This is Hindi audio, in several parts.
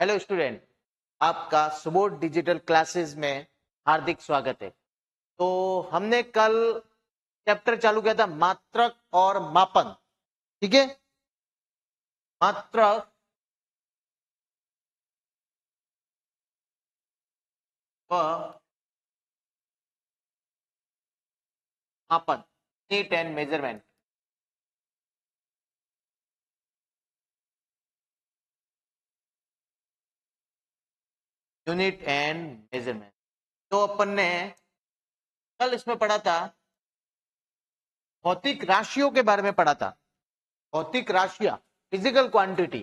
हेलो स्टूडेंट, आपका सुबोध डिजिटल क्लासेस में हार्दिक स्वागत है। तो हमने कल चैप्टर चालू किया था मात्रक और मापन। ठीक है, मात्रक व मापन, unit and measurement. Unit and measurement तो अपन ने कल इसमें पढ़ा था, भौतिक राशियों के बारे में पढ़ा था। भौतिक राशियां, फिजिकल क्वांटिटी।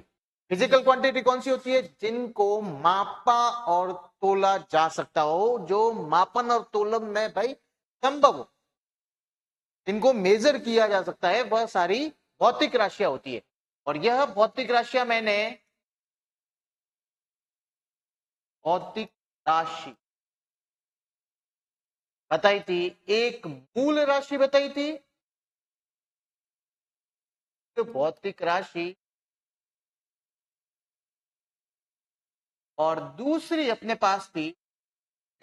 फिजिकल क्वांटिटी कौन सी होती है? जिनको मापा और तोला जा सकता हो, जो मापन और तोलन में भाई संभव हो, जिनको मेजर किया जा सकता है, वह सारी भौतिक राशियां होती है। और यह भौतिक राशियां मैंने भौतिक राशि बताई थी, एक मूल राशि बताई थी, तो भौतिक राशि, और दूसरी अपने पास थी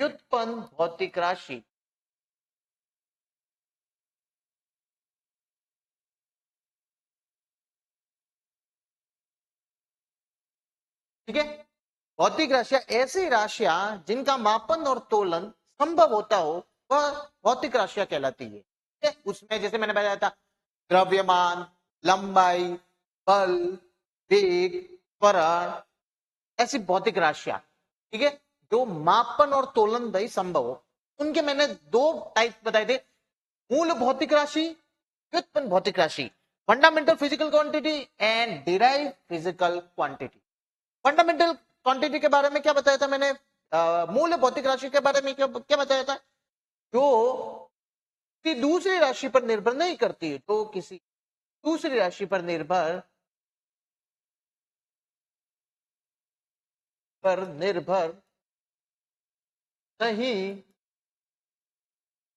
व्युत्पन्न भौतिक राशि। ठीक है, भौतिक राशियां ऐसी राशियां जिनका मापन और तोलन संभव होता हो, वह भौतिक राशियां कहलाती है। ठीक है? उसमें जैसे मैंने बताया था, द्रव्यमान, लंबाई, बल, वेग, त्वरण, ऐसी भौतिक राशियां। ठीक है, जो मापन और तोलन दही संभव हो, उनके मैंने दो टाइप बताए थे, मूल भौतिक राशि, व्युत्पन्न भौतिक राशि। Fundamental physical quantity and derive physical quantity. Fundamental quantity के बारे में क्या बताया था मैंने? मूल भौतिक राशि के बारे में क्या बताया था? जो किसी दूसरी राशि पर निर्भर नहीं करती है, जो किसी दूसरी राशि पर निर्भर नहीं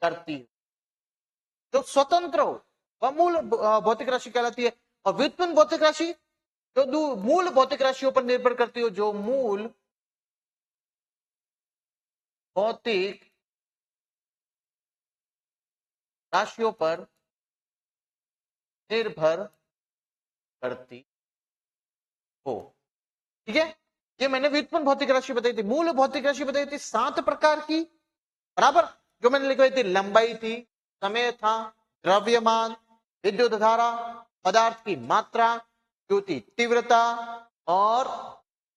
करती, जो स्वतंत्र हो, वह मूल भौतिक राशि कहलाती है। और व्युत्पन्न भौतिक राशि जो मूल भौतिक राशियों पर निर्भर करती हो, जो मूल भौतिक राशियों पर निर्भर करती हो। ठीक है, ये मैंने व्युत्पन्न भौतिक राशि बताई थी। मूल भौतिक राशि बताई थी 7 प्रकार की, बराबर। जो मैंने लिखवाई थी, लंबाई थी, समय था, द्रव्यमान, विद्युत धारा, पदार्थ की मात्रा, ज्योति तीव्रता, और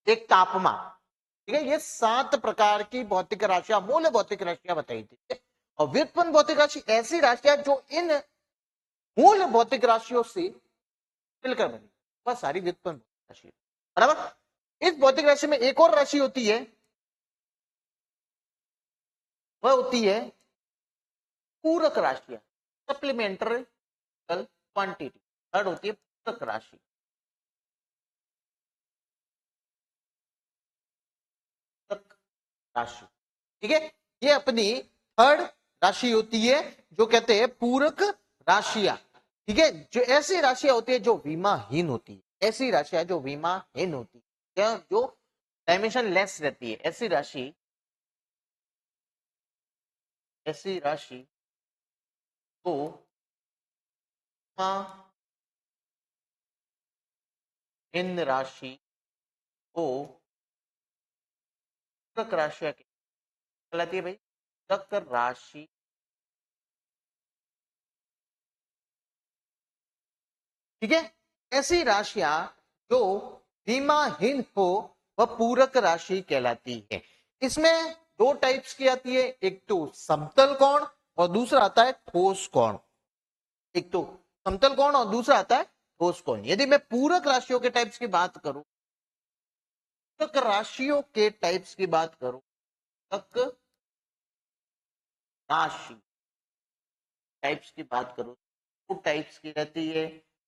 एक तापमान। ठीक है, ये 7 प्रकार की भौतिक राशियां, मूल भौतिक राशियां बताई थी। और व्युत्पन्न भौतिक राशि ऐसी राशियां जो इन मूल भौतिक राशियों से मिलकर बनी, वह सारी व्युत्पन्न राशि, बराबर। इस भौतिक राशि में एक और राशि होती है, वह होती है पूरक राशियां, सप्लीमेंट्री क्वांटिटी। थर्ड होती है पूरक राशि। पूरक राशि, ठीक है, ये अपनी थर्ड राशि होती है, जो कहते हैं पूरक राशियां। ठीक है, जो ऐसी राशियां होती है जो विमाहीन होती है, ऐसी राशियां जो विमाहीन होती है, जो डायमेंशन लेस रहती है, ऐसी राशि को इन राशि को पूरक राशियां कहलाती है भाई, पूरक राशि। ठीक है, ऐसी राशियां जो विमाहीन हो, वह पूरक राशि कहलाती है। इसमें दो टाइप्स की आती है, एक तो समतल कोण और दूसरा आता है ठोस कोण। एक तो समतल कोण और दूसरा आता है ठोस कोण। यदि मैं पूरक राशियों के टाइप्स की बात करूं, पूरक राशियों के टाइप्स की बात करूं, पूरक राशि टाइप्स की बात करूं, तो टाइप्स की रहती है।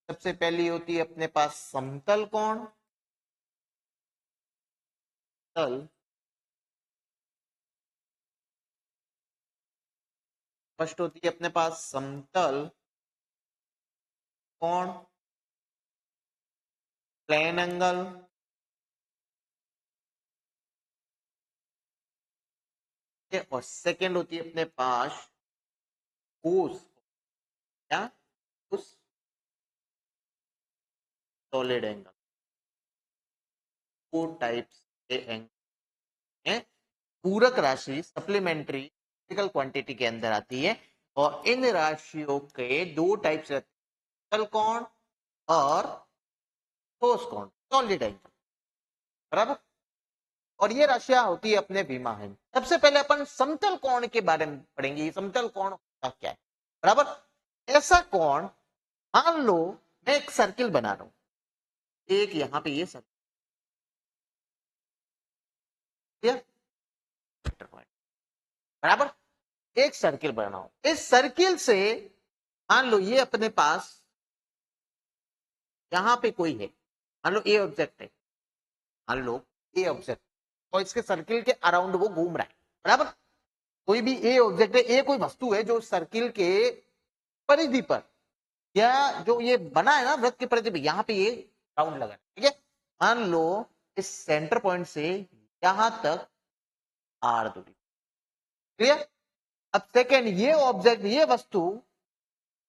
सबसे पहली होती है अपने पास समतल कोण, तल। फर्स्ट होती है अपने पास समतल कोण, प्लेन एंगल। और सेकंड होती है अपने पास कोस, क्या उस सॉलिड एंगल, दो टाइप्स के एंगल हैं। पूरक राशि सप्लीमेंट्री फिजिकल क्वांटिटी के अंदर आती है और इन राशियों के दो टाइप्स रहते हैं, समतल कोण और ठोस कोण, सॉलिड एंगल, बराबर। और ये राशियां होती है अपने विमाहीन। सबसे पहले अपन समतल कोण के बारे में पढ़ेंगे, समतल कोण होता क्या है, बराबर। ऐसा कोण, मान लो मैं एक सर्किल बना रहा हूं, एक यहां पे ये सर्किल, बराबर, एक सर्किल बनाओ। इस सर्किल से मान लो ये अपने पास यहां पे कोई है, मान लो ए ऑब्जेक्ट है, मान लो ए ऑब्जेक्ट, और इसके सर्किल के अराउंड वो घूम रहा है, बराबर। कोई भी ए ऑब्जेक्ट है, ए कोई वस्तु है जो सर्किल के परिधि पर, या जो ये बना है ना वृत्त की परिधि पर, यहां पे ये राउंड लगा है, ठीक है। मान लो इस सेंटर पॉइंट से यहां तक आर दूरी, क्लियर। अब सेकेंड, ये ऑब्जेक्ट, ये वस्तु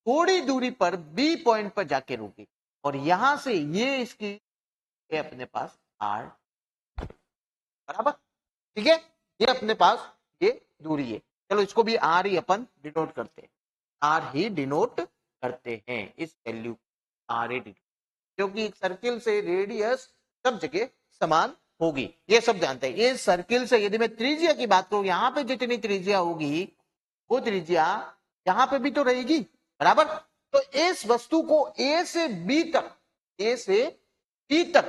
थोड़ी दूरी पर बी पॉइंट पर जाके रुकी, और यहां से ये इसकी ये अपने पास आर, बराबर, ठीक है। ये अपने पास ये दूरी है, चलो इसको भी आर ही अपन डिनोट करते हैं, आर ही डिनोट करते हैं इस वैल्यू आर ए डिनोट, क्योंकि एक सर्किल से रेडियस सब जगह समान होगी, ये सब जानते हैं। ये सर्किल से यदि मैं त्रिज्या की बात करूं, यहां पे जितनी त्रिज्या होगी वो त्रिज्या यहां पे भी तो रहेगी, बराबर। तो इस वस्तु को ए से बी तक, ए से बी तक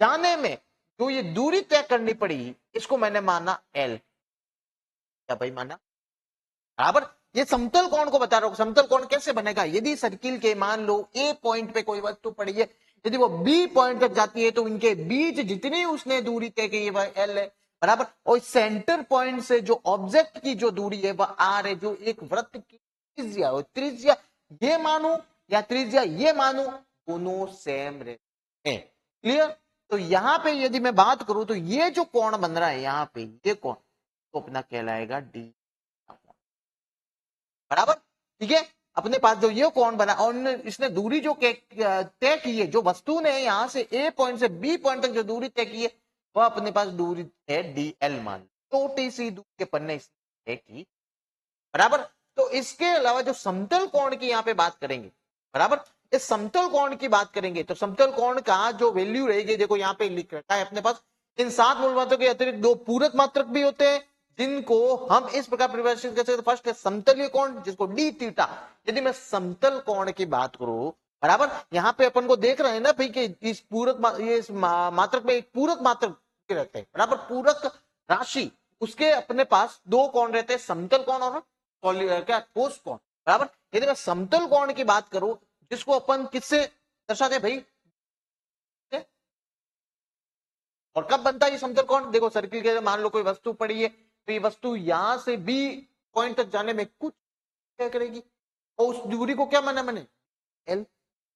जाने में जो ये दूरी तय करनी पड़ी, इसको मैंने माना एल, क्या भाई माना, बराबर। ये समतल कोण को बता रहा हूं, समतल कोण कैसे बनेगा, यदि सर्किल के मान लो ए पॉइंट पे कोई वस्तु पड़ी है, यदि वो बी पॉइंट तक जाती है तो इनके बीच जितनी उसने दूरी तय की है वह एल है, बराबर। और सेंटर पॉइंट से जो ऑब्जेक्ट की जो दूरी है वह आर है, जो एक वृत्त की त्रिज्या हो, त्रिज्या ये मानू या त्रिज्या ये मानू, दोनों सेम रहते हैं, क्लियर। तो यहां पे यदि मैं बात करूं तो ये जो कोण बन रहा है यहां पे, ये कोण तो अपना कहलाएगा डी, बराबर, ठीक है। अपने पास जो ये कोण बना और इसने दूरी जो तय की है, जो वस्तु ने यहां से ए पॉइंट से बी पॉइंट तक जो दूरी तय की है, वह अपने पास दूरी है डीएल, मान छोटी सी दूरी के पन्ने तय की, बराबर। तो इसके अलावा जो समतल कोण की यहां पे बात करेंगे, बराबर, इस समतल कोण की बात करेंगे तो समतल कोण का जो वैल्यू रहेगी, देखो यहां पे लिख रखा है अपने पास, इन 7 मूल मात्रों के अतिरिक्त 2 पूरक मात्रक भी होते हैं, जिनको हम इस प्रकार परिभाषित कर सकते हैं। फर्स्ट है समतलीय कोण, जिसको डी थीटा। यदि मैं समतल कोण की बात करूं, बराबर, यहां पे अपन को देख रहे हैं ना भाई कि इस पूरक ये इस मात्रक में एक पूरक मात्रक रहते हैं, बराबर, पूरक राशि, उसके अपने पास 2 कोण रहते हैं, समतल कोण और क्या ठोस कोण, बराबर। यदि मैं समतल कोण की बात करूं, जिसको अपन किससे दर्शाते हैं भाई, और कब बनता है ये समतल कोण, देखो सर्किल के मान लो कोई वस्तु पड़ी है, तो ये वस्तु यहां से बी पॉइंट तक जाने में कुछ क्या करेगी, और उस दूरी को क्या माना मैंने, एल,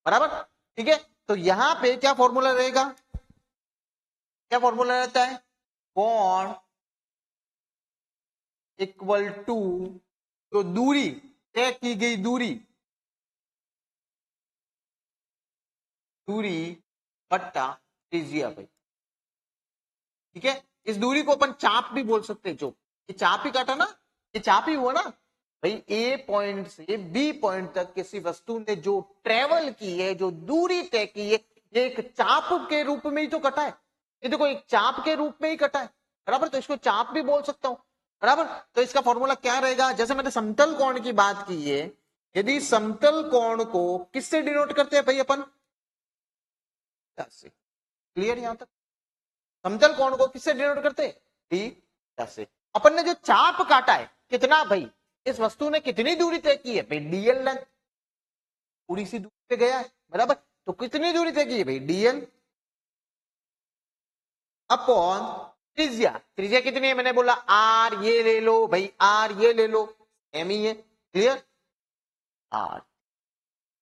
बराबर, ठीक है। तो यहां पे क्या फॉर्मूला रहेगा, क्या फॉर्मूला रहता है, कोण इक्वल टू जो दूरी तय की गई दूरी, दूरी बट्टा त्रिज्या भाई, ठीक है। इस दूरी को अपन चाप भी बोल सकते हैं, जो ये चाप ही काटा ना, ये चाप ही हुआ ना भाई, ए पॉइंट से बी पॉइंट तक किसी वस्तु ने जो ट्रेवल की है, जो दूरी तय की है, ये एक चाप के रूप में ही तो कटा है, ये देखो एक चाप के रूप में ही कटा है, बराबर। तो इसको चाप भी बोल सकता हूं, बराबर। तो इसका फॉर्मूला क्या रहेगा, जैसे मैंने समतल कोण की बात की है, यदि समतल कोण को किससे डिनोट करते हैं भाई अपन, क्लियर यहां तक, समतल कोण को किससे डिनोट करते हैं, डी से। अपन ने जो चाप काटा है कितना भाई, इस वस्तु ने कितनी दूरी तय की है भाई, डीएल लेंथ, पूरी सी दूरी पे गया है, बराबर। तो कितनी दूरी तय की है भाई, डीएल अपॉन त्रिज्या, त्रिज्या कितनी है मैंने बोला आर, ये ले लो भाई, आर ये ले लो, एम ही है, क्लियर, आर।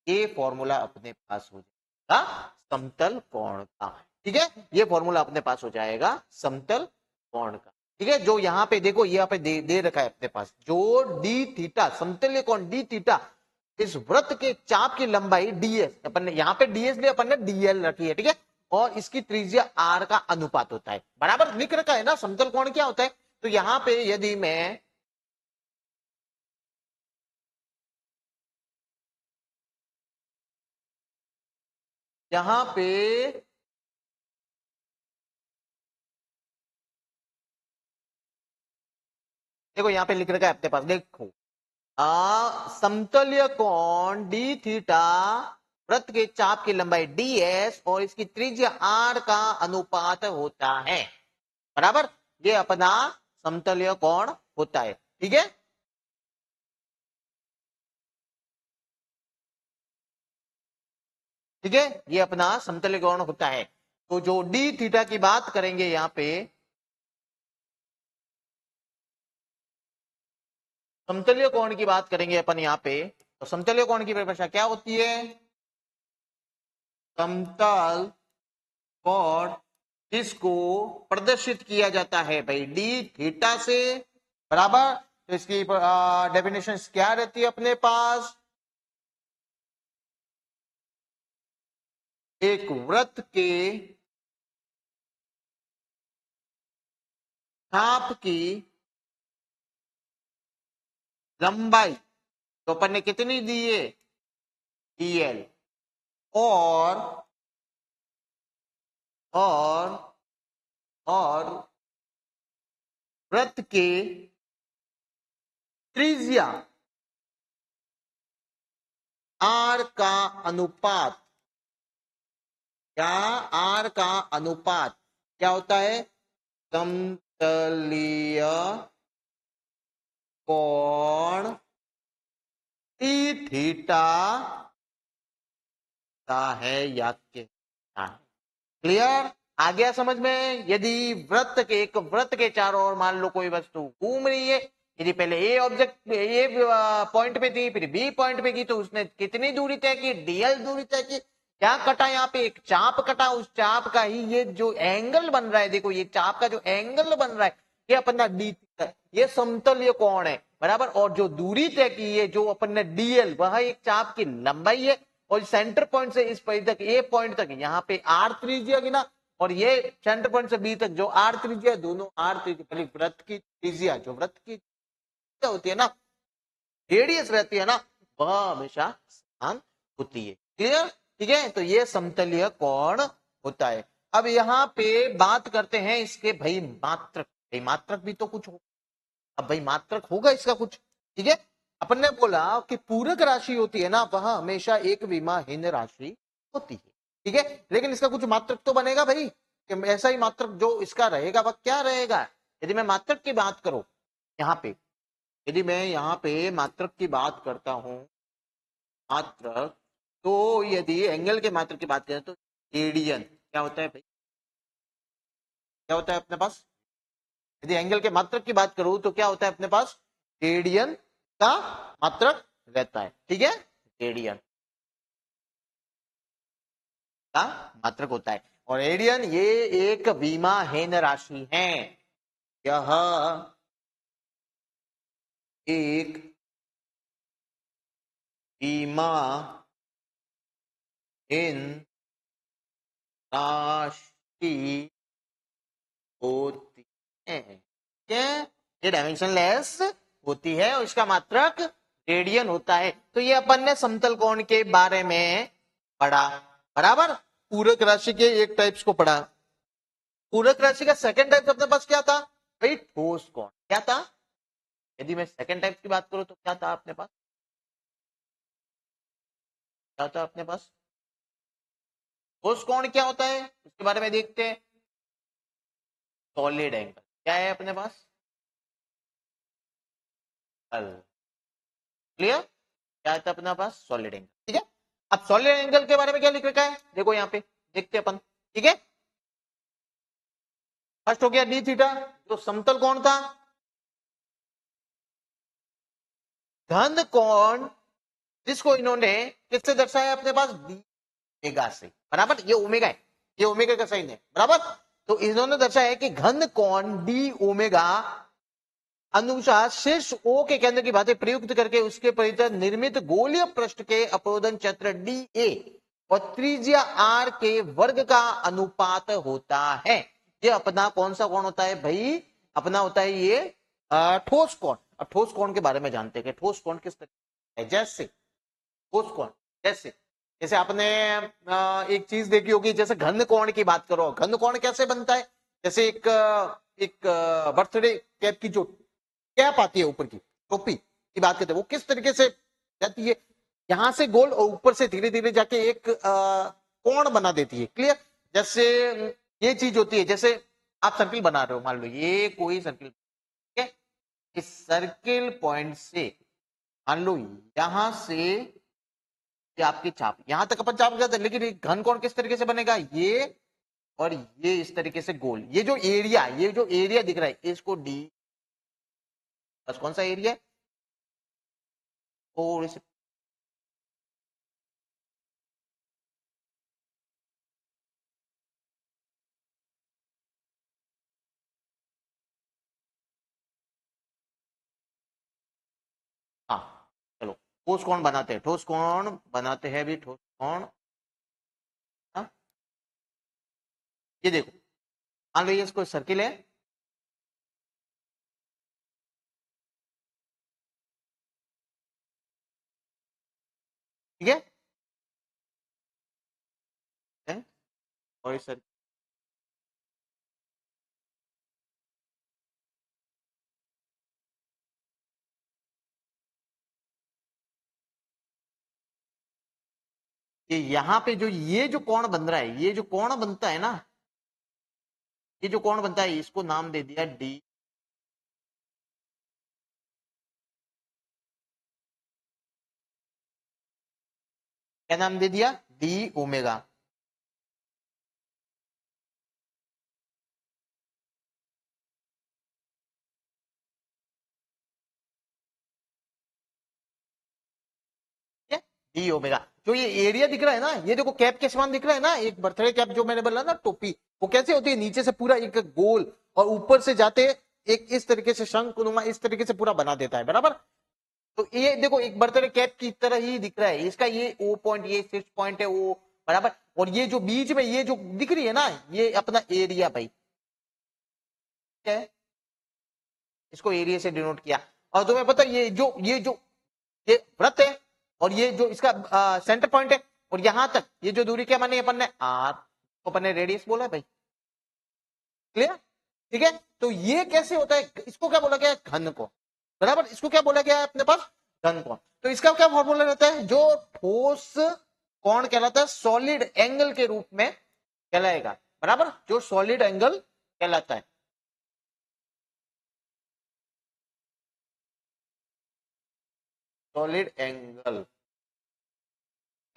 ये फॉर्मूला अपने पास हो जाएगा समतल कोण का, ठीक है, ये फॉर्मूला अपने पास हो जाएगा समतल कोण का। ठीक है, जो यहाँ पे देखो यहाँ पे दे रखा है अपने पास, जो डी थीटा समतुल्य कोण डी थीटा, इस वृत्त के चाप की लंबाई डीएस, अपन ने यहाँ पे डीएस लिया, अपन ने डीएल रखी है, ठीक है, और इसकी त्रिज्या आर का अनुपात होता है, बराबर लिख रखा है ना समतल कोण क्या होता है। तो यहाँ पे यदि मैं यहां पे देखो, यहां पे लिख रखा है अपने पास, देखो समतुल्य कोण डी थीटा, वृत्त के चाप की लंबाई डीएस और इसकी त्रिज्या आर का अनुपात होता है, बराबर, ये अपना समतुल्य कोण होता है, ठीक है। ठीक है, ये अपना समतुल्य कोण होता है। तो जो डी थीटा की बात करेंगे यहां पे, समतुल्य कोण की बात करेंगे अपन यहां पे, तो समतुल्य कोण की परिभाषा क्या होती है, समतल कोण जिसको प्रदर्शित किया जाता है भाई डी थीटा से, बराबर, तो इसकी डेफिनेशन क्या रहती है अपने पास, एक वृत्त के चाप की लंबाई, तो अपन ने कितनी दी है, डीएल, और और और वृत्त के त्रिज्या आर का अनुपात, क्या आर का अनुपात क्या होता है, समतलीय कोण टी थीटा का है या क्या, क्लियर, आ गया समझ में। यदि वृत्त के एक वृत्त के चारों ओर मान लो कोई वस्तु घूम रही है, यदि पहले ए ऑब्जेक्ट ए पॉइंट पे थी, फिर बी पॉइंट पे की, तो उसने कितनी दूरी तय की, डीएल दूरी तय की, क्या कटा यहाँ पे, एक चाप कटा, उस चाप का ही ये जो एंगल बन रहा है, देखो ये चाप का जो एंगल बन रहा है, ये अपना डी, ये समतलीय कोण है, बराबर, और जो दूरी तय की है जो अपन ने डीएल, वह एक चाप की लंबाई है, और सेंटर पॉइंट से इस पॉइंट तक, ए पॉइंट तक यहाँ पे आर त्रिज्या की ना, और ये सेंटर पॉइंट से बी तक जो आर त्रिज्या, दोनों आर त्रिज्या, वृत्त की त्रिज्या, जो वृत्त की त्रिज्या होती है ना, रेडियस रहती है ना, वह हमेशा समान होती है, क्लियर, ठीक है। तो ये समतलीय कोण होता है। अब यहाँ पे बात करते हैं इसके भाई मात्रक, भाई मात्रक भी तो कुछ हो, अब भाई मात्रक होगा इसका कुछ, ठीक है। अपन ने बोला कि पूरक राशि होती है ना, वह हमेशा एक विमाहीन राशि होती है, ठीक है, लेकिन इसका कुछ मात्रक तो बनेगा भाई, कि ऐसा ही मात्रक जो इसका रहेगा वह क्या रहेगा। यदि मैं मात्रक की बात करूं यहाँ पे, यदि मैं यहाँ पे मात्रक की बात करता हूं, मात्रक, तो यदि एंगल के मात्रक की बात करें तो रेडियन क्या होता है भाई, क्या होता है अपने पास, यदि एंगल के मात्रक की बात करूं तो क्या होता है अपने पास, रेडियन का मात्रक रहता है, ठीक है, रेडियन का मात्रक होता है, और रेडियन ये एक विमाहीन राशि है, यह एक विमाहीन राशि होती है, ठीक है, ये डायमेंशनलेस होती है और इसका मात्रक रेडियन होता है। तो ये अपन ने समतल कोण के बारे में पढ़ा, बराबर, पूरक राशि के एक टाइप्स को पढ़ा। पूरक राशि का सेकंड टाइप अपने पास क्या था भाई, ठोस कोण, क्या था, यदि मैं सेकंड टाइप की बात करूं तो क्या था अपने पास, क्या था अपने पास, ठोस कोण क्या होता है उसके बारे में देखते हैं, सॉलिड एंगल क्या है अपने पास, क्लियर, क्या था अपने पास, सॉलिड एंगल, ठीक है। अब सॉलिड एंगल के बारे में क्या लिख रखा है, देखो यहाँ पे देखते अपन, ठीक है। फर्स्ट हो गया डी थीटा, जो समतल कोण था, घन कोण जिसको इन्होंने किससे दर्शाया अपने पास, डी ओमेगा से, बराबर, ये ओमेगा है, ये ओमेगा का साइन है, बराबर, तो इन्होंने दर्शाया है कि घन कोण डी ओमेगा अनुसार शीर्ष ओ के केंद्र की बातें प्रयुक्त करके उसके परितः निर्मित गोलीय पृष्ठ के अपोदन क्षेत्र डी ए और त्रिज्या आर के वर्ग का अनुपात होता है। ये अपना कौन सा कोण होता है भाई? अपना होता है ये ठोस कोण। अब ठोस कोण के बारे में जानते हैं कि ठोस कोण किस तरह है। जैसे ठोस कोण, जैसे जैसे आपने एक चीज देखी होगी, जैसे घन कोण की बात करो, घन कोण कैसे बनता है? जैसे एक बर्थडे कैप की जो कैप आती है ऊपर की, टोपी की बात करते हैं, वो किस तरीके से जाती है? यहां से गोल और ऊपर से धीरे धीरे जाके एक कोण बना देती है। क्लियर? जैसे ये चीज होती है, जैसे आप सर्किल बना रहे हो, मान लो ये कोई सर्किल, ठीक है? इस सर्किल पॉइंट से मान लो यहां से ये आपकी चाप, यहां तक अपन चाप जाते हैं, लेकिन घन कोण किस तरीके से बनेगा? ये और ये इस तरीके से गोल, ये जो एरिया दिख रहा है इसको डी, बस कौन सा एरिया? थोड़ी सी हाँ, चलो ठोस कोण बनाते हैं, ठोस कोण बनाते हैं भी, ठोस कोण। हाँ, ये देखो, मान लो ये इसको सर्किल है, ठीक है? और इस सर्किल, यहाँ पे जो ये जो कोण बन रहा है, ये जो कोण बनता है ना, ये जो कोण बनता है इसको नाम दे दिया डी। क्या नाम दे दिया? D omega. D omega. जो ये एरिया दिख रहा है ना, ये देखो कैप के समान दिख रहा है ना, एक बर्थडे कैप जो मैंने बोला ना, टोपी, वो कैसे होती है? नीचे से पूरा एक गोल और ऊपर से जाते एक इस तरीके से शंकुनुमा इस तरीके से पूरा बना देता है, बराबर? तो ये देखो एक बर्थडे कैप की तरह ही दिख रहा है, इसका ये ओ पॉइंट, ये 6 पॉइंट है ओ, बराबर? और ये जो बीच में ये जो दिख रही है ना, ये अपना एरिया भाई, क्या है? इसको एरिया से डिनोट किया। और तुम्हें पता ये जो ये वृत्त है और ये जो इसका सेंटर पॉइंट है, और यहां तक ये जो दूरी क्या मानी अपन ने? आर, तो अपन ने रेडियस बोला है भाई। क्लियर? ठीक है? तो ये कैसे होता है? इसको क्या बोला गया है? घन कोण, बराबर? इसको क्या बोला गया है अपने पास? घन कोण। तो इसका क्या फॉर्मूला रहता है? जो ठोस कोण कहलाता है सॉलिड एंगल के रूप में कहलाएगा, बराबर? जो सॉलिड एंगल कहलाता है, सॉलिड एंगल।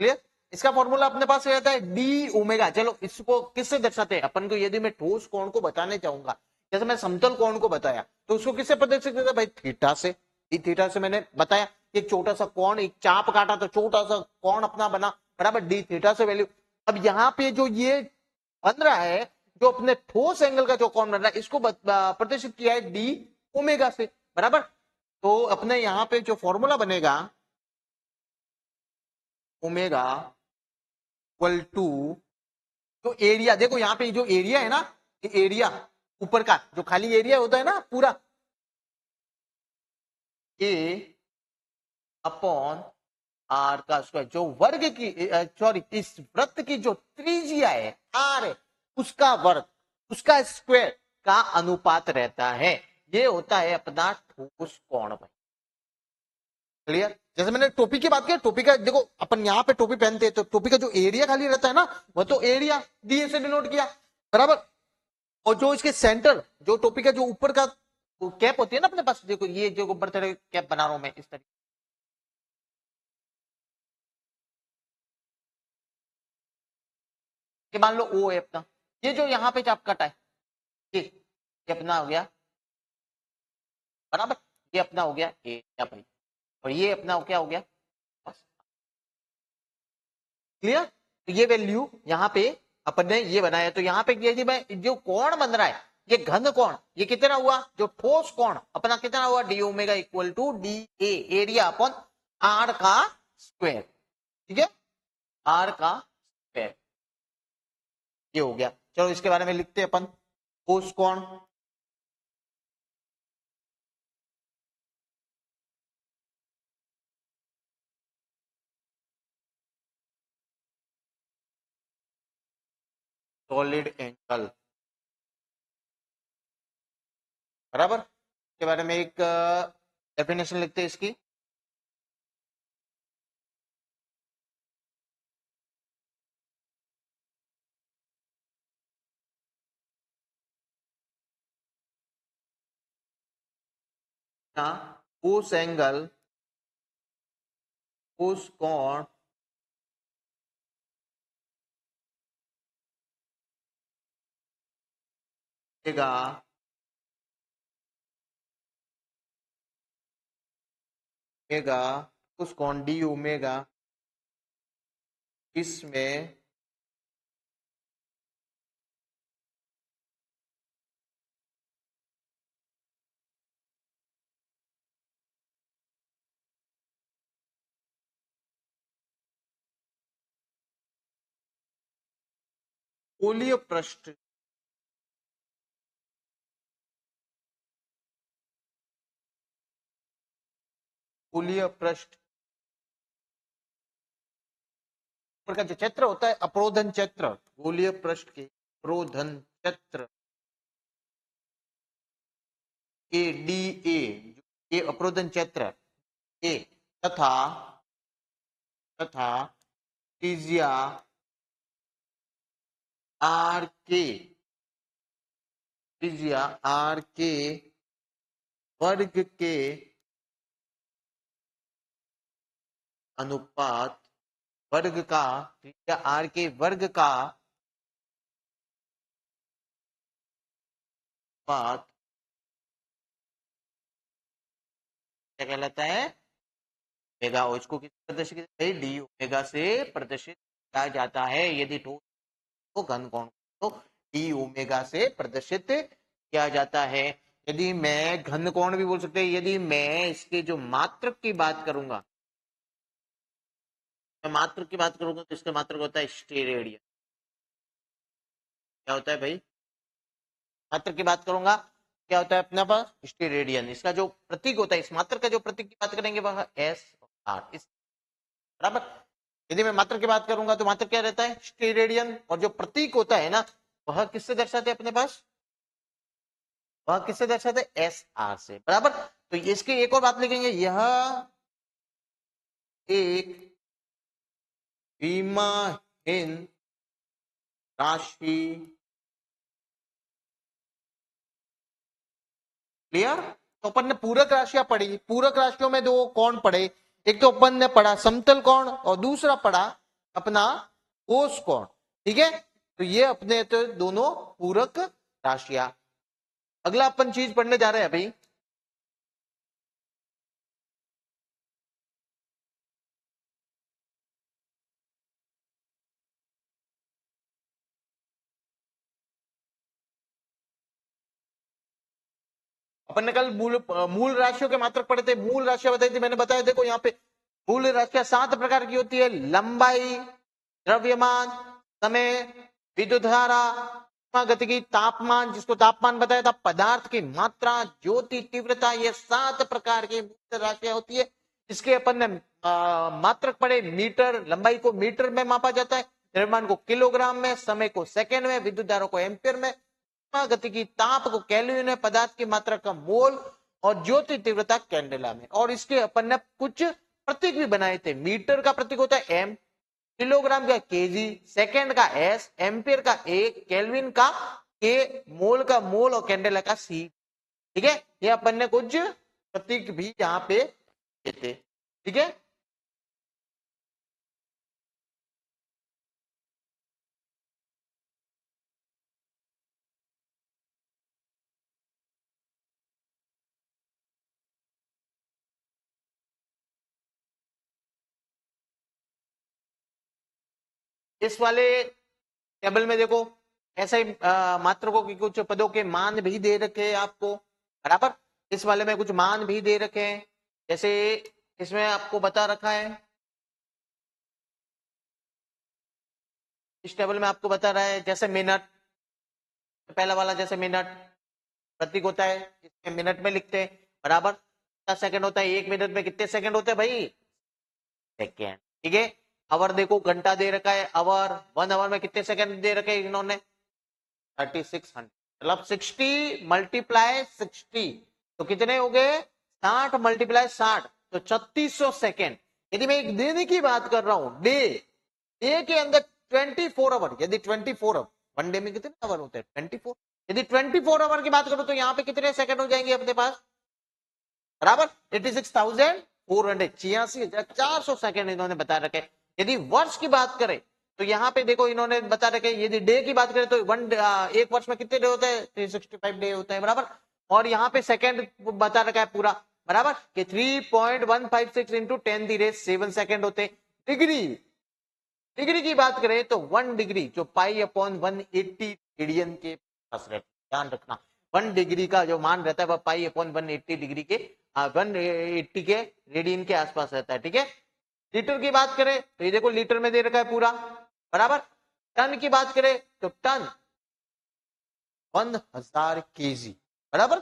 क्लियर? इसका फॉर्मूला अपने पास रहता है डी ओमेगा। चलो इसको किससे दर्शाते हैं अपन को? यदि मैं ठोस कोण को बताने चाहूंगा, जैसे मैं समतल कोण को बताया, तो उसको किससे प्रदर्शित करता है भाई? थीटा से। थीटा से मैंने बताया, एक छोटा सा कोण, एक चाप काटा तो छोटा सा कोण अपना बना, बराबर? डी थीटा से वैल्यू। अब यहाँ पे जो ये बन रहा है, जो अपने ठोस एंगल का जो कोण बन रहा है, इसको प्रदर्शित किया है डी ओमेगा से, बराबर? तो अपने यहाँ पे जो फॉर्मूला बनेगा, ओमेगा इक्वल टू, जो एरिया देखो यहाँ पे जो एरिया है ना, ये एरिया ऊपर का जो खाली एरिया होता है ना पूरा, ए अपॉन आर का स्क्वायर, जो वर्ग की सॉरी इस वृत्त की जो त्रिज्या है आर है, उसका वर्ग, उसका स्क्वायर का अनुपात रहता है। ये होता है अपना ठोस कोण भाई। क्लियर? जैसे मैंने टोपी की बात की, टोपी का देखो अपन यहाँ पे टोपी पहनते हैं, तो टोपी का जो एरिया खाली रहता है ना, वह तो एरिया डी से डिनोट किया, बराबर? और जो इसके सेंटर, जो टोपी का जो ऊपर का कैप होती है ना अपने पास, देखो ये जो बर्थडे कैप बना रहा हूं मैं इस तरीके के, मान लो ओ है अपना, ये जो यहाँ पे चाप कटा है, ये अपना हो गया, बराबर? ये अपना हो गया एरिया भाई, और ये अपना क्या हो गया? क्लियर? तो ये वैल्यू यहाँ पे अपन ने ये बनाया, तो यहाँ पे ये भाई जो कोण बन रहा है ये घन कोण, ये कितना हुआ, जो ठोस कोण अपना कितना हुआ, d omega equal to d A, area upon r का स्क्वायर, ठीक है, आर का स्क्वायर, ये हो गया। चलो इसके बारे में लिखते हैं अपन, ठोस कोण, सॉलिड एंगल, बराबर। इसके बारे में एक डेफिनेशन लिखते हैं इसकी, ठोस एंगल, ठोस कोण ओमेगा ओमेगा, ठोस कोण डी ओमेगा, इसमें गोलीय पृष्ठ, गोलीय पृष्ठ का जो क्षेत्र होता है अप्रोधन क्षेत्र, गोलीय पृष्ठ के अप्रोधन क्षेत्र ए डी ए, ये अप्रोधन क्षेत्र ए, तथा तथा त्रिज्या आर के, त्रिज्या आर के वर्ग के अनुपात, वर्ग का, त्रिज्या आर के वर्ग का अनुपात क्या कहलाता है, ओमेगा। और इसको किस प्रदर्शित डी ओमेगा से प्रदर्शित किया जाता है, यदि ठोस को घन कोण तो डी ओमेगा से प्रदर्शित किया जाता है। यदि मैं घन कोण भी बोल सकते हैं, यदि मैं इसके जो मात्रक की बात करूंगा, मैं मात्रक की बात करूंगा तो इसका मात्रक होता है स्टेरेडियन। क्या होता है भाई, मात्रक की बात करूंगा क्या होता है अपने पास, स्टेरेडियन। इसका जो प्रतीक होता है, इस मात्रक का जो प्रतीक की बात करेंगे वह एस आर, इस बराबर। यदि मैं मात्रक की बात करूंगा तो मात्रक क्या रहता है, स्टेरेडियन, और जो प्रतीक होता है ना वह किससे दर्शाते हैं अपने पास, वह किससे दर्शाते हैं, एस आर से, बराबर। तो इसकी एक और बात लिखेंगे, यह एक विमाहीन राशि, क्लियर। तो अपन ने पूरक राशियां पढ़ी, पूरक राशियों में दो कौन पढ़े, एक तो अपन ने पढ़ा समतल कोण और दूसरा पढ़ा अपना कोस कोण, ठीक है। तो ये अपने तो दोनों पूरक राशियां। अगला अपन चीज पढ़ने जा रहे हैं अभी, अपन ने कल मूल मूल राशियों के मात्रक पढ़े थे, मूल राशियां बताई थी मैंने, बताया देखो यहाँ पे मूल राशियां 7 प्रकार की होती है, लंबाई, द्रव्यमान, समय, विद्युत धारा, गतिकी, तापमान, जिसको तापमान बताया था, पदार्थ की मात्रा, ज्योति तीव्रता, ये 7 प्रकार की मूल राशियां होती है। इसके अपन ने मात्रक पढ़े, मीटर, लंबाई को मीटर में मापा जाता है, द्रव्यमान को किलोग्राम में, समय को सेकेंड में, विद्युत धारा को एम्पियर में, गति की ताप को केल्विन में, पदार्थ की मात्रा का मोल, और ज्योति तीव्रता कैंडेला में। और इसके अपन ने कुछ प्रतीक भी बनाए थे, मीटर का प्रतीक होता है एम, किलोग्राम का केजी, सेकेंड का एस, एम्पियर का ए, केल्विन का के, मोल का मोल, और कैंडेला का सी, ठीक है। ये अपन ने कुछ प्रतीक भी यहाँ पे देते, ठीक है। इस वाले टेबल में देखो ऐसे ही मात्रकों के कुछ पदों के मान भी दे रखे हैं आपको, बराबर। इस वाले में कुछ मान भी दे रखे हैं, जैसे इसमें आपको बता रखा है, इस टेबल में आपको बता रहा है जैसे मिनट, पहला वाला जैसे मिनट प्रतीक होता है, इसमें मिनट में लिखते हैं, बराबर। कितना सेकंड होता है, एक मिनट में कितने सेकंड होते हैं भाई, सेकेंड, ठीक है। आवर देखो घंटा दे रखा है, आवर, 1 आवर में कितने सेकंड दे रखे हैं इन्होंने, 3600, मतलब 60 मल्टीप्लाई 60, तो कितने हो गए, 60 मल्टीप्लाई 60, तो 3600 सेकेंड। यदि मैं एक दिन की बात कर रहा हूं, डे, डे के अंदर 24 आवर, यदि 24 आवर, वन डे में कितने आवर होते हैं, 24, यदि 24 आवर की बात करो तो यहाँ पे कितने सेकंड हो जाएंगे अपने पास, बराबर 86,486 सेकंड इन्होंने बता रखे। यदि वर्ष की बात करें तो यहाँ पे देखो इन्होंने बता रखे, यदि डे की बात करें तो एक वर्ष में कितने डे होते हैं, 365 डे होते हैं, बराबर। और यहाँ पे सेकंड बता रखा है पूरा, बराबर, कि 3.156 इंटू 10⁻7 सेकंड होते। डिग्री, डिग्री की बात करें तो 1 डिग्री जो पाई/180 रेडियन के पास रहता है, ध्यान रखना 1 डिग्री का जो मान रहता है वह पाई/180 डिग्री के 180 के रेडियन के आसपास रहता है, ठीक है। लीटर की बात करें तो ये देखो लीटर में दे रखा है पूरा, बराबर। टन की बात करें तो टन 1000 केजी, बराबर।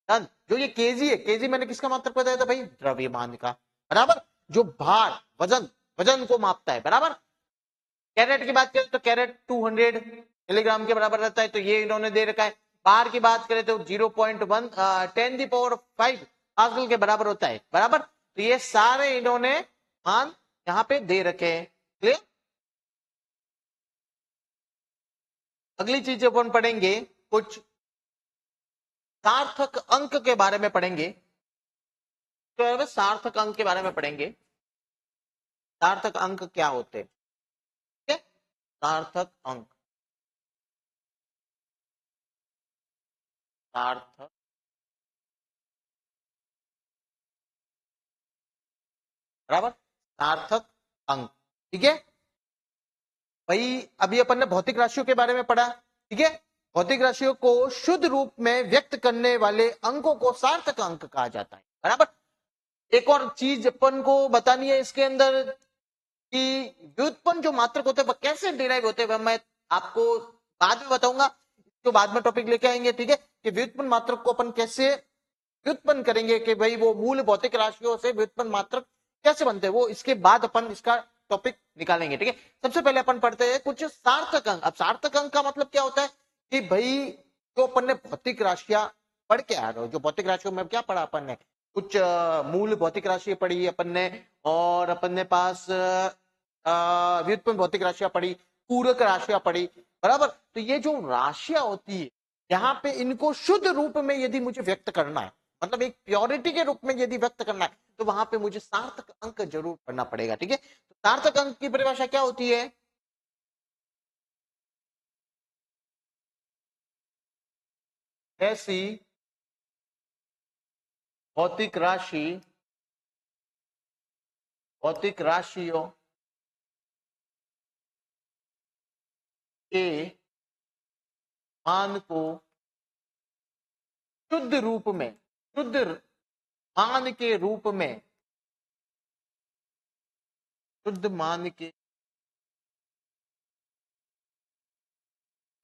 टन, जो ये केजी है, केजी मैंने किसका मात्रक बताया था भाई, द्रव्यमान का, बराबर, जो भार, वजन, वजन को मापता है, बराबर। कैरेट की बात करें तो कैरेट 200 मिलीग्राम के बराबर रहता है, तो ये इन्होंने दे रखा है। बार की बात करें तो 0.1 10⁵ पास्कल के बराबर होता है, बराबर। तो ये सारे इन्होंने मान यहाँ पे दे रखे हैं, क्लियर। अगली चीज अपन पढ़ेंगे कुछ सार्थक अंक के बारे में पढ़ेंगे, तो सार्थक अंक के बारे में पढ़ेंगे, सार्थक अंक क्या होते हैं, ठीक है। सार्थक अंक, सार्थक, बराबर, सार्थक अंक, ठीक है भाई। अभी अपन ने भौतिक राशियों के बारे में पढ़ा, ठीक है। भौतिक राशियों को शुद्ध रूप में व्यक्त करने वाले अंकों को सार्थक अंक कहा जाता है, बराबर। एक और चीज अपन को बतानी है इसके अंदर कि व्युत्पन्न जो मात्रक होते हैं वह कैसे डिराइव होते हैं, वह मैं आपको बाद में बताऊंगा, तो बाद में टॉपिक लेके आएंगे, ठीक है, कि व्युत्पन्न मात्रक को अपन कैसे व्युत्पन्न करेंगे, कि भाई वो मूल भौतिक राशियों से व्युत्पन्न मात्रक कैसे बनते हैं, वो इसके बाद अपन इसका टॉपिक निकालेंगे, ठीक है। सबसे पहले अपन पढ़ते हैं कुछ सार्थक अंक। अब सार्थक अंक का मतलब क्या होता है कि भाई जो अपन ने भौतिक राशियां पढ़ के आ रहे हो, जो भौतिक राशियों में क्या पढ़ा अपन ने, कुछ मूल भौतिक राशि पढ़ी अपन ने, और अपन ने पास व्युत्पन्न भौतिक राशियां पढ़ी, पूरक राशियां पढ़ी, बराबर। तो ये जो राशियां होती है यहाँ पे इनको शुद्ध रूप में यदि मुझे व्यक्त करना है, मतलब एक प्योरिटी के रूप में यदि व्यक्त करना है, तो वहां पे मुझे सार्थक अंक जरूर पढ़ना पड़ेगा, ठीक है। तो सार्थक अंक की परिभाषा क्या होती है, ऐसी भौतिक राशि, भौतिक राशियों के मान को शुद्ध रूप में, शुद्ध मान के रूप में, शुद्ध मान के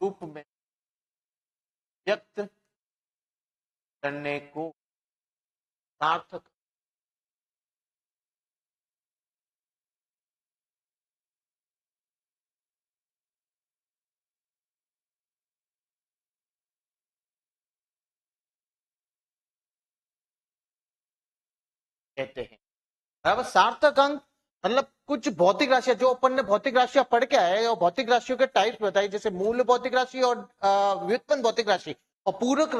रूप में व्यक्त करने को सार्थक कहते हैं, बराबर। सार्थक अंक मतलब कुछ भौतिक राशियां जो अपन ने भौतिक राशियां पढ़ के आए और भौतिक राशियों के टाइप बताए, जैसे मूल भौतिक राशि और व्युत्पन्न भौतिक राशि और पूरक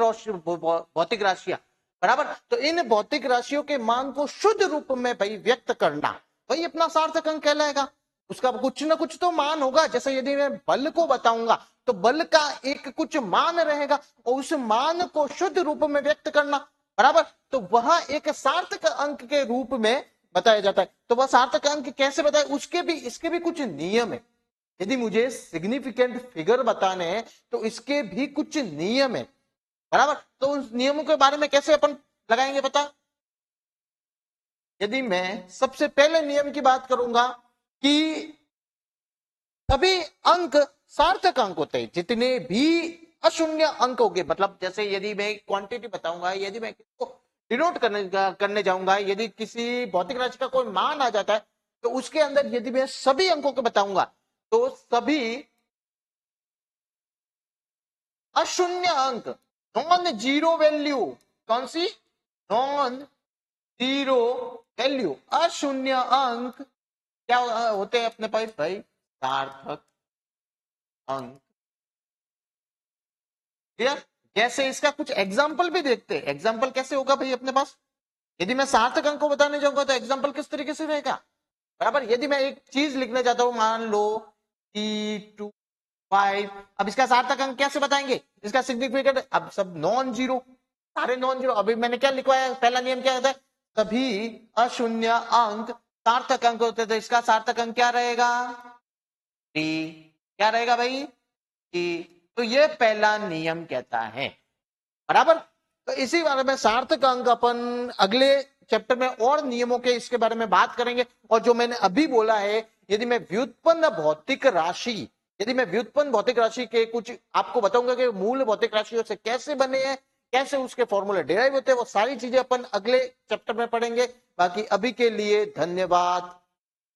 भौतिक राशियां, बराबर। तो इन भौतिक राशियों के मान को शुद्ध रूप में भाई व्यक्त करना वही अपना सार्थक अंक कहलाएगा। उसका कुछ ना कुछ तो मान होगा, जैसे यदि मैं बल को बताऊंगा तो बल का एक कुछ मान रहेगा और उस मान को शुद्ध रूप में व्यक्त करना, बराबर, तो वह एक सार्थक अंक के रूप में बताया जाता है। तो वह सार्थक अंक कैसे बताए, उसके भी इसके भी कुछ नियम है, यदि मुझे सिग्निफिकेंट फिगर बताने हैं तो इसके भी कुछ नियम है, बराबर। तो उस नियमों के बारे में कैसे अपन लगाएंगे पता? यदि मैं सबसे पहले नियम की बात करूंगा कि सभी अंक सार्थक अंक होते हैं, जितने भी अशून्य अंक होंगे, मतलब जैसे यदि मैं क्वांटिटी बताऊंगा, यदि मैं किसको डिनोट करने जाऊंगा, यदि किसी भौतिक राशि का कोई मान आ जाता है तो उसके अंदर यदि मैं सभी अंकों को बताऊंगा तो सभी अशून्य अंक, नॉन जीरो वैल्यू, कौन सी? नॉन जीरो वैल्यू, अशून्य अंक क्या होते हैं अपने पास भाई? सार्थक अंक। क्लियर? जैसे इसका कुछ एग्जाम्पल भी देखते हैं। एग्जाम्पल कैसे होगा भाई अपने पास? यदि मैं सार्थक अंक को बताने जाऊंगा तो एग्जाम्पल किस तरीके से रहेगा, बराबर। यदि मैं एक चीज लिखने जाता हूं, मान लो T25, अब इसका सार्थक अंक कैसे बताएंगे? इसका सिग्निफिकेंट, अब सब नॉन जीरो, सारे नॉन जीरो। अभी मैंने क्या लिखवाया? पहला नियम क्या होता है? सभी अशून्य अंक सार्थक अंक होते हैं, तो इसका सार्थक अंक क्या रहेगा? टी। क्या रहेगा भाई? टी। तो ये पहला नियम कहता है, बराबर। तो इसी बारे में सार्थक अंक अपन अगले चैप्टर में और नियमों के इसके बारे में बात करेंगे। और जो मैंने अभी बोला है, यदि मैं व्युत्पन्न भौतिक राशि, यदि मैं व्युत्पन्न भौतिक राशि के कुछ आपको बताऊंगा कि मूल भौतिक राशियों से कैसे बने हैं, कैसे उसके फॉर्मूले डिराइव होते हैं, वो सारी चीजें अपन अगले चैप्टर में पढ़ेंगे। बाकी अभी के लिए धन्यवाद।